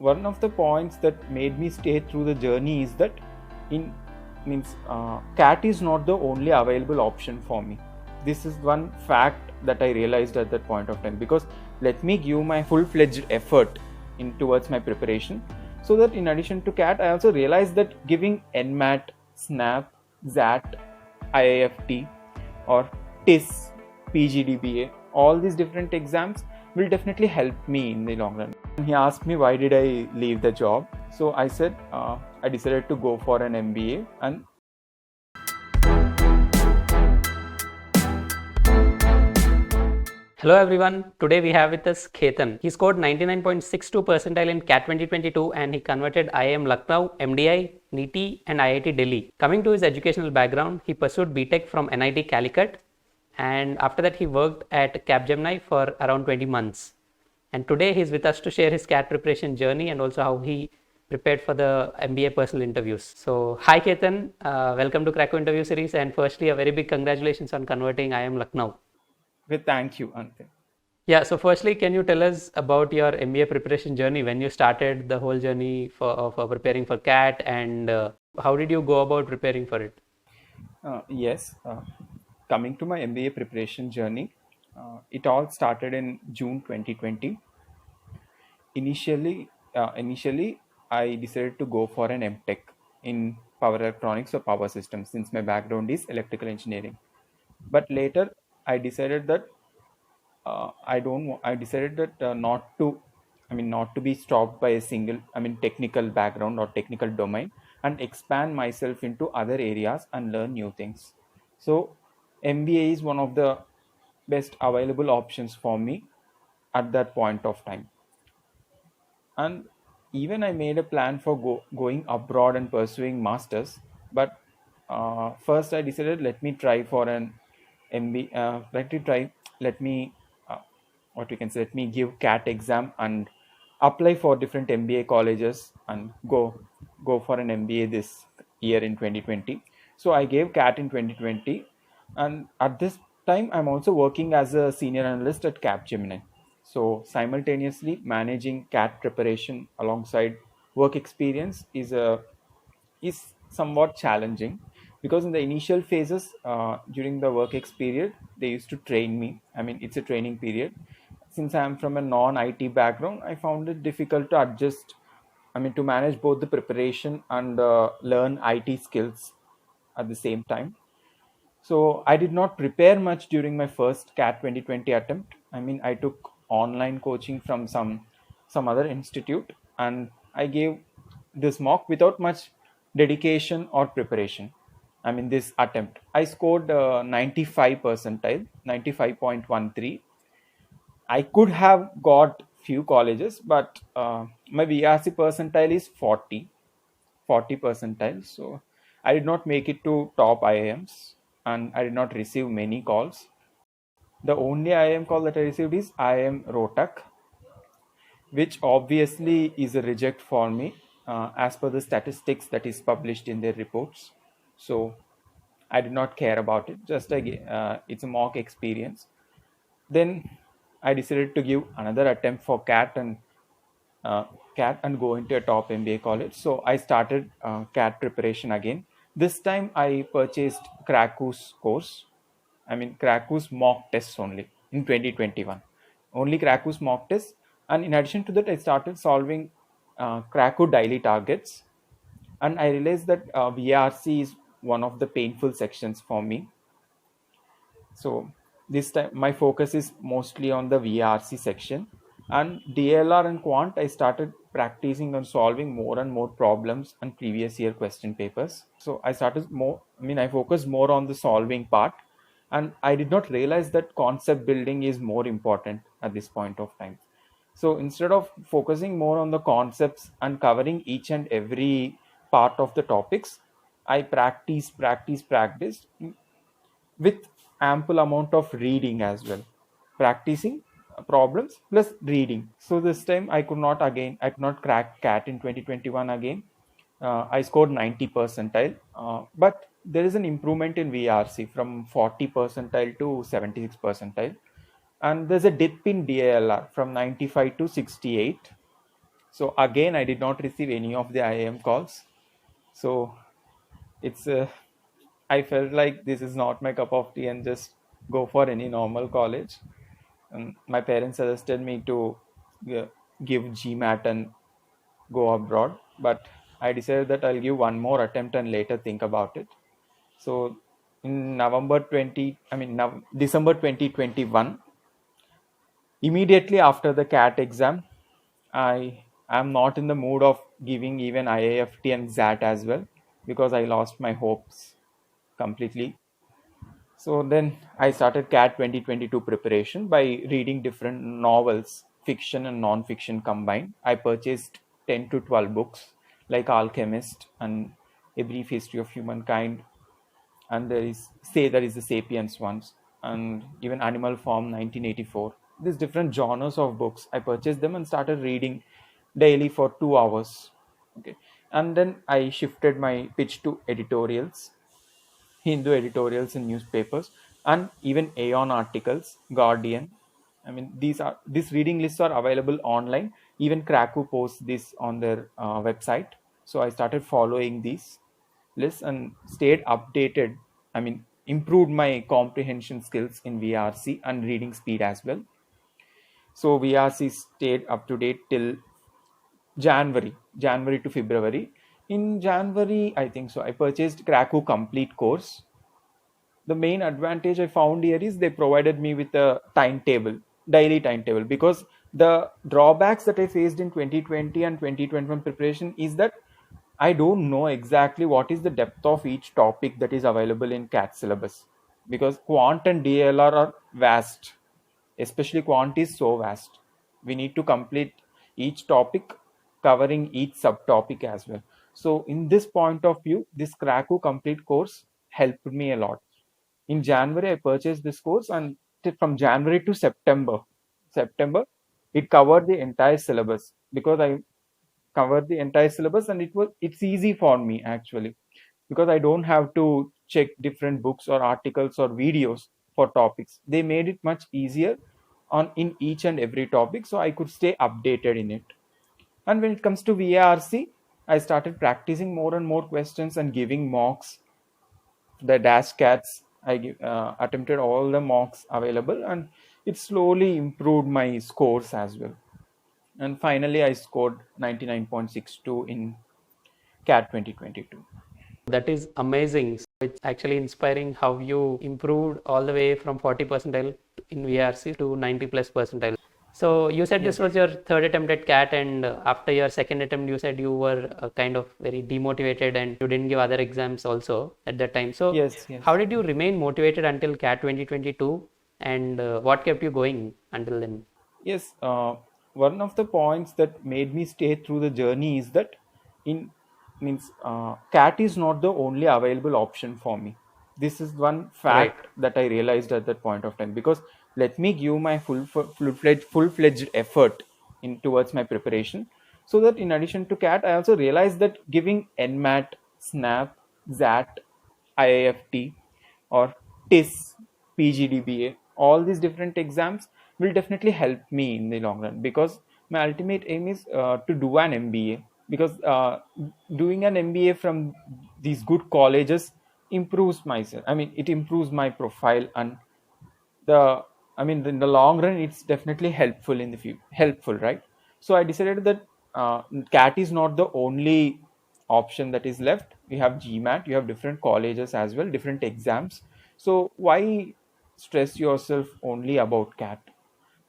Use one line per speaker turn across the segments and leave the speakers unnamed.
one of the points that made me stay through the journey is that CAT is not the only available option for me. This is one fact that I realized at that point of time, because let me give my full-fledged effort towards my preparation, so that in addition to CAT, I also realized that giving NMAT, SNAP, XAT, IIFT or TIS, PGDBA, all these different exams will definitely help me in the long run. He asked me why did I leave the job. So I said I decided to go for an MBA. And
Hello everyone, today we have with us Khetan. He scored 99.62 percentile in CAT 2022 and he converted IIM Lucknow, MDI, NIT and IIT Delhi. Coming to his educational background, he pursued B.Tech from NIT Calicut and after that he worked at Capgemini for around 20 months. And today he is with us to share his CAT preparation journey and also how he prepared for the MBA personal interviews. So hi Khetan, welcome to Cracku interview series, and firstly a very big congratulations on converting IIM Lucknow.
thank you, Ante.
Yeah, so firstly, can you tell us about your MBA preparation journey, when you started the whole journey for preparing for CAT, and how did you go about preparing for it?
Yes, coming to my MBA preparation journey, it all started in June 2020. Initially, I decided to go for an MTech in power electronics or power systems, since my background is electrical engineering. But later, I decided that I decided that not to be stopped by a single, technical background or technical domain, and expand myself into other areas and learn new things. So, MBA is one of the best available options for me at that point of time. And even I made a plan for going abroad and pursuing masters. But first I decided, let me try for an MB let me try let me what we can say let me give CAT exam and apply for different MBA colleges and go for an MBA this year in 2020. So I gave CAT in 2020, and at this time I'm also working as a senior analyst at Capgemini. So simultaneously managing CAT preparation alongside work experience is somewhat challenging, because in the initial phases during the work experience they used to train me. It's a training period. Since I am from a non-IT background, I found it difficult to adjust, to manage both the preparation and learn IT skills at the same time. So I did not prepare much during my first CAT 2020 attempt. I took online coaching from some other institute, and I gave this mock without much dedication or preparation. This attempt, I scored 95 percentile, 95.13. I could have got few colleges, but my VRC percentile is 40 percentile. So I did not make it to top IIMs, and I did not receive many calls. The only IIM call that I received is IIM Rohtak, which obviously is a reject for me as per the statistics that is published in their reports. So I did not care about it. Just it's a mock experience. Then I decided to give another attempt for CAT and go into a top MBA college. So I started CAT preparation again. This time I purchased Cracku's course. Cracku's mock tests only in 2021. Only Cracku's mock tests. And in addition to that, I started solving Cracku daily targets. And I realized that VRC is one of the painful sections for me. So this time my focus is mostly on the VRC section, and DLR and quant I started practicing on solving more and more problems and previous year question papers. So I focused more on the solving part, and I did not realize that concept building is more important at this point of time. So instead of focusing more on the concepts and covering each and every part of the topics, I practiced with ample amount of reading as well, practicing problems plus reading. So this time I could not crack CAT in 2021 again. I scored 90 percentile, but there is an improvement in VRC from 40 percentile to 76 percentile, and there's a dip in DALR from 95 to 68. So again, I did not receive any of the IIM calls. So it's I felt like this is not my cup of tea and just go for any normal college. And my parents suggested me to uh, give GMAT and go abroad, but I decided that I'll give one more attempt and later think about it. So in December 2021, immediately after the CAT exam, I am not in the mood of giving even IAFT and XAT as well because I lost my hopes completely. So then I started CAT 2022 preparation by reading different novels, fiction and non-fiction combined. I purchased 10 to 12 books like Alchemist and A Brief History of Humankind, and there is the Sapiens ones, and even Animal Farm 1984. These different genres of books. I purchased them and started reading daily for 2 hours. Okay. And then I shifted my pitch to editorials, Hindu editorials in newspapers, and even Aeon articles, Guardian. I mean, these reading lists are available online. Even Cracku posts this on their website. So I started following these lists and stayed updated. I mean, improved my comprehension skills in VRC and reading speed as well. So VRC stayed up to date till January to February. In January, I think so, I purchased Cracku complete course. The main advantage I found here is they provided me with a timetable, daily timetable, because the drawbacks that I faced in 2020 and 2021 preparation is that I don't know exactly what is the depth of each topic that is available in CAT syllabus, because quant and DLR are vast, especially quant is so vast. We need to complete each topic, covering each subtopic as well. So in this point of view, this Cracku complete course helped me a lot. In January, I purchased this course, and from January to September, it covered the entire syllabus because I covered the entire syllabus, and it's easy for me actually because I don't have to check different books or articles or videos for topics. They made it much easier on in each and every topic, so I could stay updated in it. And when it comes to VARC, I started practicing more and more questions and giving mocks, the dash cats. Attempted all the mocks available, and it slowly improved my scores as well. And finally I scored 99.62 in CAT 2022.
That is amazing. So it's actually inspiring how you improved all the way from 40 percentile in VRC to 90 plus percentile. So you said this
Yes,
was your third attempt at CAT, and after your second attempt, you said you were kind of very demotivated and you didn't give other exams also at that time. So
yes,
how
yes.
did you remain motivated until CAT 2022, and what kept you going until then?
Yes, one of the points that made me stay through the journey is that in means CAT is not the only available option for me. This is one
Right.
fact that I realized at that point of time, because let me give my full-fledged effort in towards my preparation, so that in addition to CAT, I also realized that giving NMAT, SNAP, XAT, IIFT, or TIS, PGDBA, all these different exams will definitely help me in the long run, because my ultimate aim is to do an MBA, because doing an MBA from these good colleges improves myself. I mean, it improves my profile, and the in the long run, it's definitely helpful in the future. Helpful, right? So I decided that CAT is not the only option that is left. You have GMAT, you have different colleges as well, different exams. So why stress yourself only about CAT?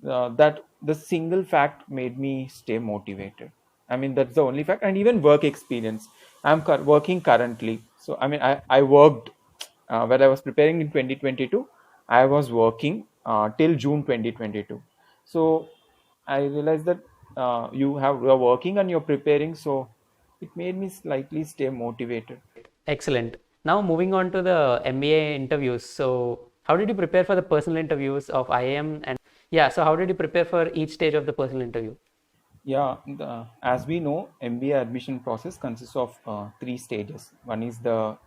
That the single fact made me stay motivated. I mean, that's the only fact. And even work experience, I'm working currently. So I worked when I was preparing in 2022. I was working till June 2022. So I realized that you're working and you're preparing, so it made me slightly stay motivated.
Excellent. Now moving on to the MBA interviews. So how did you prepare for the personal interviews of IIM, and yeah, so how did you prepare for each stage of the personal interview?
Yeah, as we know, MBA admission process consists of three stages. One is the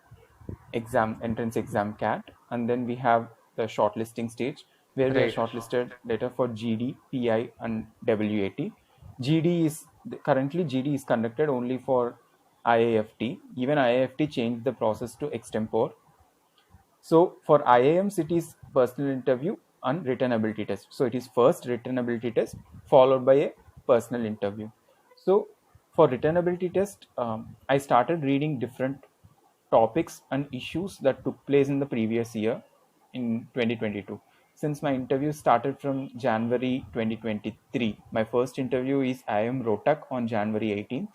entrance exam CAT, and then we have the shortlisting stage where we are
Right.
shortlisted later for GD, PI, and WAT. GD is currently GD is conducted only for IIFT. Even IIFT changed the process to extempore. So for IIMs, it is personal interview and written ability test. So it is first written ability test followed by a personal interview. So for written ability test, I started reading different topics and issues that took place in the previous year in 2022. Since my interview started from January 2023, my first interview is IIM Rotak on January 18th,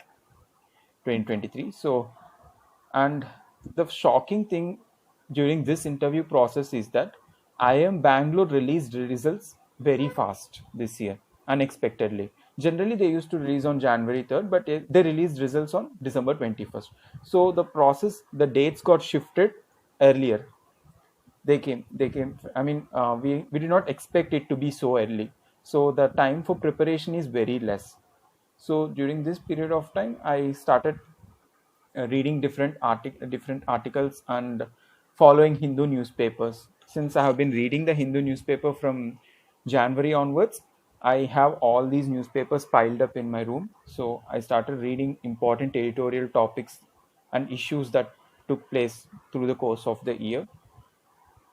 2023. So, and the shocking thing during this interview process is that IIM Bangalore released results very fast this year, unexpectedly. Generally, they used to release on January 3rd, but they released results on December 21st. So the process, the dates got shifted earlier. They came. I mean, we did not expect it to be so early. So the time for preparation is very less. So during this period of time, I started reading different articles and following Hindu newspapers. Since I have been reading the Hindu newspaper from January onwards, I have all these newspapers piled up in my room. So I started reading important editorial topics and issues that took place through the course of the year.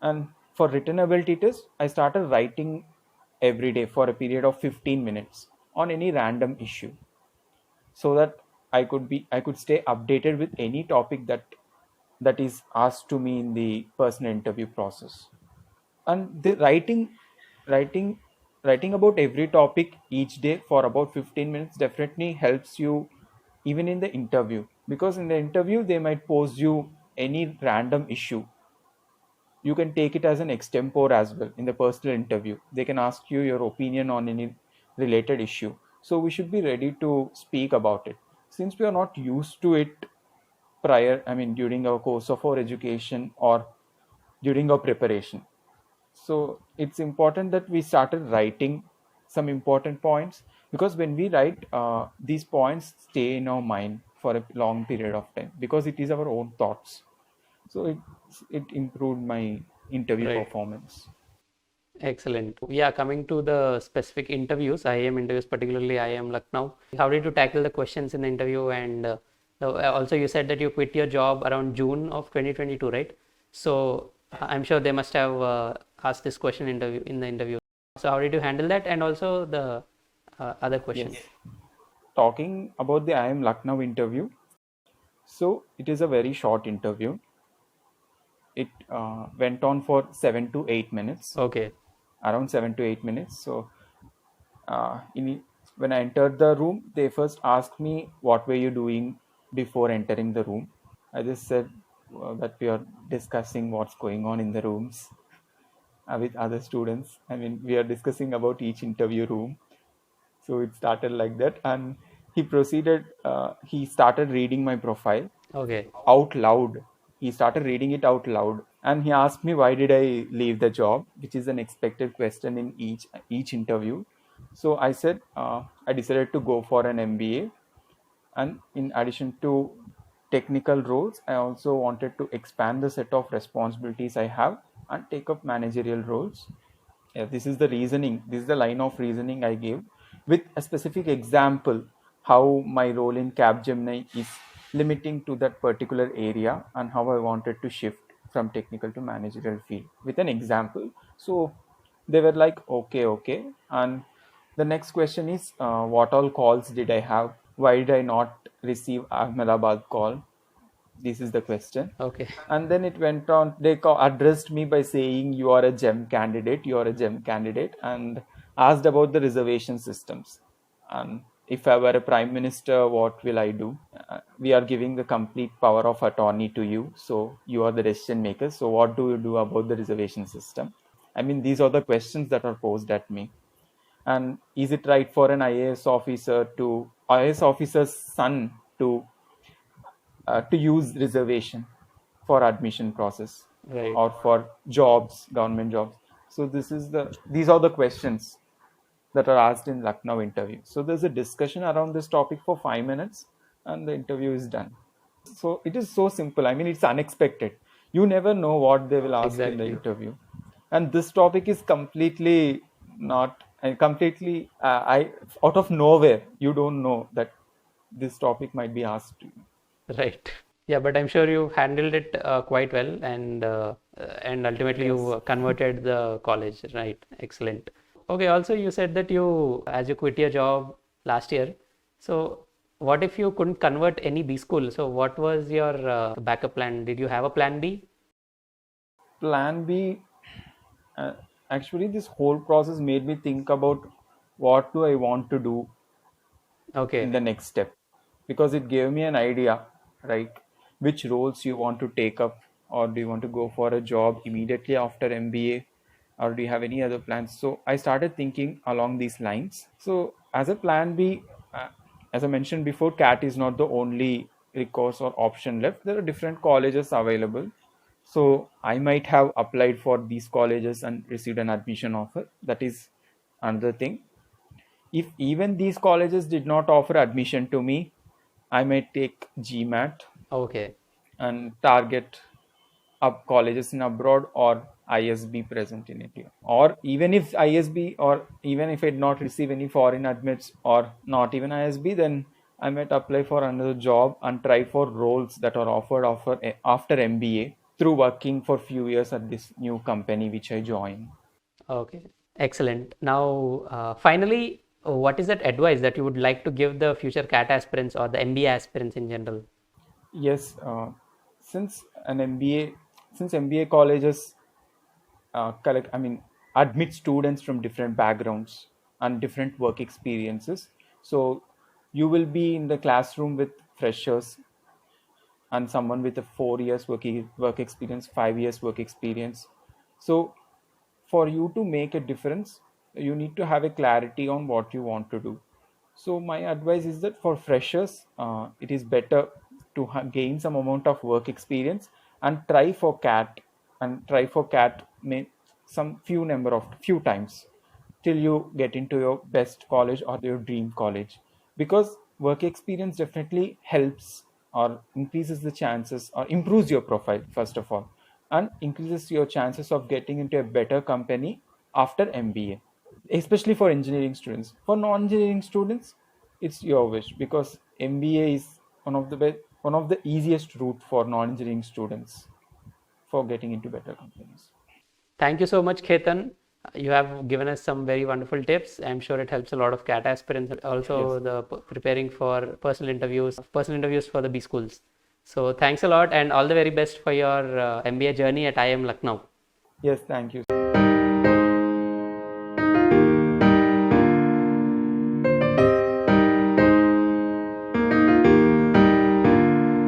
And for written ability test, I started writing every day for a period of 15 minutes on any random issue, so that I could stay updated with any topic that is asked to me in the personal interview process. And the writing writing about every topic each day for about 15 minutes definitely helps you even in the interview, because in the interview they might pose you any random issue. You can take it as an extempore as well. In the personal interview, they can ask you your opinion on any related issue, so we should be ready to speak about it. Since we are not used to it prior, I mean during our course of our education or during our preparation, so it's important that we started writing some important points, because when we write, these points stay in our mind for a long period of time, because it is our own thoughts. So it improved my interview
Right.
performance.
Excellent. Yeah, coming to the specific interviews, IIM interviews, particularly IIM Lucknow. How did you tackle the questions in the interview? And also, you said that you quit your job around June of 2022, right? So I'm sure they must have asked this question in the interview. So how did you handle that? And also the other questions.
Yes. Talking about the IIM Lucknow interview, so it is a very short interview. It went on for 7 to 8 minutes,
Okay.
around 7 to 8 minutes. So when I entered the room, they first asked me, "What were you doing before entering the room?" I just said that we are discussing what's going on in the rooms with other students. I mean, we are discussing about each interview room. So it started like that, and he started reading my profile
Okay.
out loud. He started reading it out loud, and he asked me why did I leave the job, which is an expected question in each interview. So I said I decided to go for an MBA, and in addition to technical roles, I also wanted to expand the set of responsibilities I have and take up managerial roles. Yeah, this is the reasoning. This is the line of reasoning I gave with a specific example how my role in Capgemini is limiting to that particular area and how I wanted to shift from technical to managerial field with an example. So they were like, okay, okay. And the next question is, what all calls did I have? Why did I not receive Ahmedabad call? This is the question.
Okay.
And then it went on. They addressed me by saying, "You are a gem candidate. You are a gem candidate," and asked about the reservation systems. And if I were a prime minister, what will I do? We are giving the complete power of attorney to you, so you are the decision maker. So what do you do about the reservation system? I mean, these are the questions that are posed at me. And is it right for an IAS officer's son to use reservation for admission process
Right.
or for jobs, government jobs? So these are the questions that are asked in Lucknow interview. So there's a discussion around this topic for 5 minutes, and the interview is done. So it is so simple. I mean, it's unexpected. You never know what they will ask in the
Exactly.
interview, and this topic is completely not and completely, I out of nowhere, you don't know that this topic might be asked to you.
Right. Yeah, but I'm sure you handled it quite well, and ultimately
Yes.
you converted the college, right? Excellent. Okay, also you said that you, as you quit your job last year, so what if you couldn't convert any B school? So what was your backup plan? Did you have a plan B?
Plan B, uh, actually, this whole process made me think about what do I want to do in
Okay,
the next step, because it gave me an idea, right? Which roles you want to take up, or do you want to go for a job immediately after MBA, or do you have any other plans? So I started thinking along these lines. So as a plan B, uh, as I mentioned before, CAT is not the only recourse or option left. There are different colleges available. So I might have applied for these colleges and received an admission offer. That is another thing. If even these colleges did not offer admission to me, I may take GMAT
okay,
and target up colleges in abroad or ISB present in India. Or even if ISB, or even if I did not receive any foreign admits or not even ISB, then I might apply for another job and try for roles that are offered after MBA through working for few years at this new company which I joined.
okay. Excellent. Now, finally, what is that advice that you would like to give the future CAT aspirants or the MBA aspirants in general?
Yes, since an MBA, since MBA colleges admit students from different backgrounds and different work experiences. So you will be in the classroom with freshers and someone with a 4 years work experience, 5 years work experience. So for you to make a difference, you need to have a clarity on what you want to do. So my advice is that for freshers, it is better to gain some amount of work experience and try for CAT, and try for CAT some few times till you get into your best college or your dream college, because work experience definitely helps or increases the chances or improves your profile first of all, and increases your chances of getting into a better company after MBA, especially for engineering students. For non-engineering students, it's your wish, because MBA is one of the easiest route for non-engineering students for getting into better companies.
Thank you so much, Khetan. You have given us some very wonderful tips. I'm sure it helps a lot of CAT aspirants,
Yes.
also the preparing for personal interviews for the B schools. So thanks a lot and all the very best for your MBA journey at IIM Lucknow.
Yes, thank you.